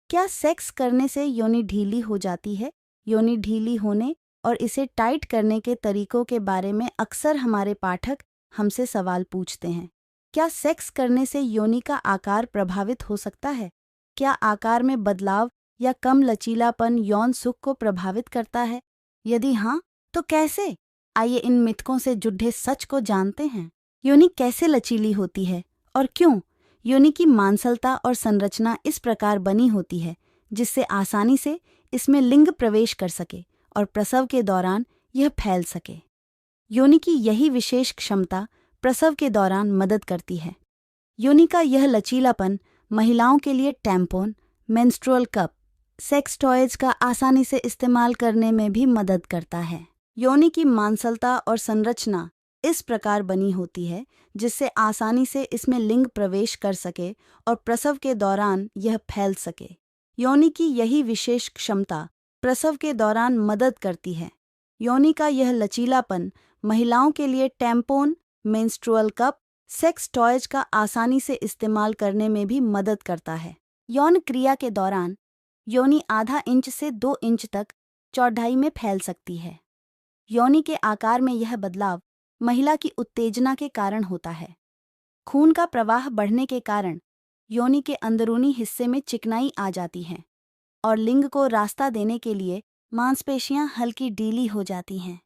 क्या सेक्स करने से योनि ढीली हो जाती है? योनि ढीली होने और इसे टाइट करने के तरीकों के बारे में अक्सर हमारे पाठक हमसे सवाल पूछते हैं। क्या सेक्स करने से योनि का आकार प्रभावित हो सकता है? क्या आकार में बदलाव या कम लचीलापन यौन सुख को प्रभावित करता है? यदि हाँ, तो कैसे? आइए इन मिथकों से जुड़े सच को जानते हैं। योनि कैसे लचीली होती है और क्यों? योनि की मांसलता और संरचना इस प्रकार बनी होती है जिससे आसानी से इसमें लिंग प्रवेश कर सके और प्रसव के दौरान यह फैल सके। योनि की यही विशेष क्षमता प्रसव के दौरान मदद करती है। योनि का यह लचीलापन महिलाओं के लिए tampon, menstrual cup, sex toys का आसानी से इस्तेमाल करने में भी मदद करता है। योनि की मांसलता और संरचना इस प्रकार बनी होती है जिससे आसानी से इसमें लिंग प्रवेश कर सके और प्रसव के दौरान यह फैल सके। योनि की यही विशेष क्षमता प्रसव के दौरान मदद करती है। योनि का यह लचीलापन महिलाओं के लिए tampon, menstrual cup, sex toys का आसानी से इस्तेमाल करने में भी मदद करता है। यौन क्रिया के दौरान योनि आधा इंच से 2 इंच तक चौड़ाई में फैल सकती है। योनि के आकार में यह बदलाव महिला की उत्तेजना के कारण होता है। खून का प्रवाह बढ़ने के कारण योनि के अंदरूनी हिस्से में चिकनाई आ जाती है और लिंग को रास्ता देने के लिए मांसपेशियां हल्की ढीली हो जाती हैं।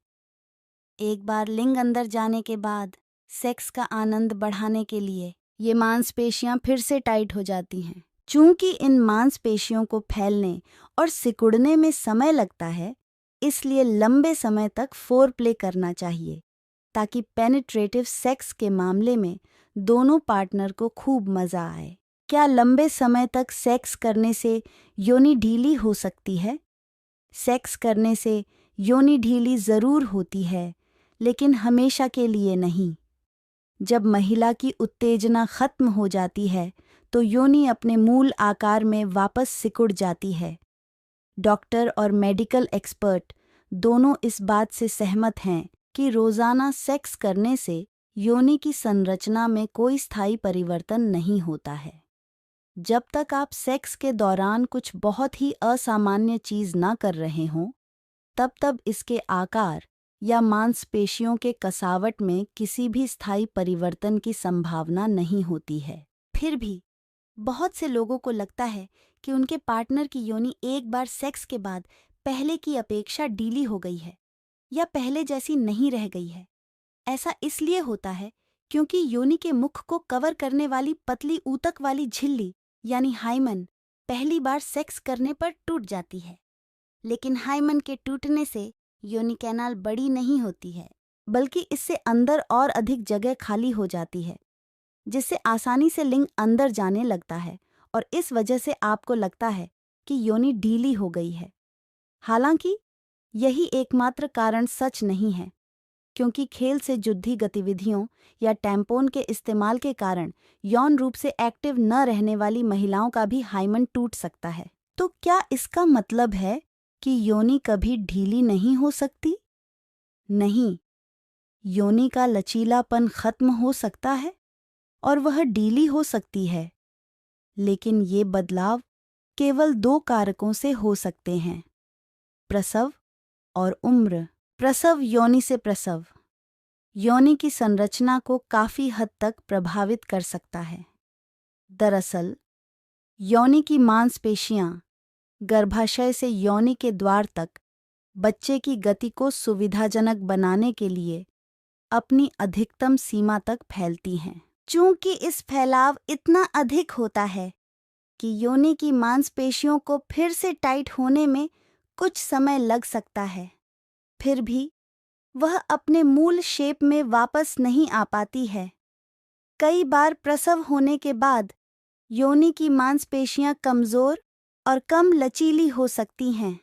एक बार लिंग अंदर जाने के बाद सेक्स का आनंद बढ़ाने के लिए ये मांसपेशियां फिर से टाइट हो जाती हैं। चूंकि इन मांसपेशियों को फैलने और सिकुड़ने में समय लगता है, इसलिए लंबे समय तक फोरप्ले करना चाहिए ताकि पेनिट्रेटिव सेक्स के मामले में दोनों पार्टनर को खूब मजा आए। क्या लंबे समय तक सेक्स करने से योनि ढीली हो सकती है? सेक्स करने से योनि ढीली जरूर होती है, लेकिन हमेशा के लिए नहीं। जब महिला की उत्तेजना खत्म हो जाती है तो योनि अपने मूल आकार में वापस सिकुड़ जाती है। डॉक्टर और मेडिकल एक्सपर्ट दोनों इस बात से सहमत हैं कि रोजाना सेक्स करने से योनि की संरचना में कोई स्थायी परिवर्तन नहीं होता है। जब तक आप सेक्स के दौरान कुछ बहुत ही असामान्य चीज ना कर रहे हों, तब इसके आकार या मांसपेशियों के कसावट में किसी भी स्थायी परिवर्तन की संभावना नहीं होती है। फिर भी बहुत से लोगों को लगता है कि उनके पार्टनर की योनि एक बार सेक्स के बाद पहले की अपेक्षा ढीली हो गई है या पहले जैसी नहीं रह गई है। ऐसा इसलिए होता है क्योंकि योनि के मुख को कवर करने वाली पतली ऊतक वाली झिल्ली यानी हाइमन पहली बार सेक्स करने पर टूट जाती है। लेकिन हाइमन के टूटने से योनि कैनाल बड़ी नहीं होती है, बल्कि इससे अंदर और अधिक जगह खाली हो जाती है, जिससे आसानी से लिंग अंदर जाने लगता है और इस वजह से आपको लगता है कि योनि ढीली हो गई है। हालांकि यही एकमात्र कारण सच नहीं है, क्योंकि खेल से जुड़ी गतिविधियों या टैम्पोन के इस्तेमाल के कारण यौन रूप से एक्टिव न रहने वाली महिलाओं का भी हाइमन टूट सकता है। तो क्या इसका मतलब है कि योनि कभी ढीली नहीं हो सकती? नहीं, योनि का लचीलापन खत्म हो सकता है और वह ढीली हो सकती है, लेकिन ये बदलाव केवल 2 कारकों से हो सकते हैं: प्रसव और उम्र। प्रसव योनि से प्रसव योनि की संरचना को काफी हद तक प्रभावित कर सकता है। दरअसल, योनि की मांसपेशियां गर्भाशय से योनि के द्वार तक बच्चे की गति को सुविधाजनक बनाने के लिए अपनी अधिकतम सीमा तक फैलती हैं। चूंकि इस फैलाव इतना अधिक होता है कि योनि की मांसपेशियों को फिर से टाइट होने में कुछ समय लग सकता है, फिर भी वह अपने मूल शेप में वापस नहीं आ पाती है। कई बार प्रसव होने के बाद योनि की मांसपेशियां कमजोर और कम लचीली हो सकती हैं।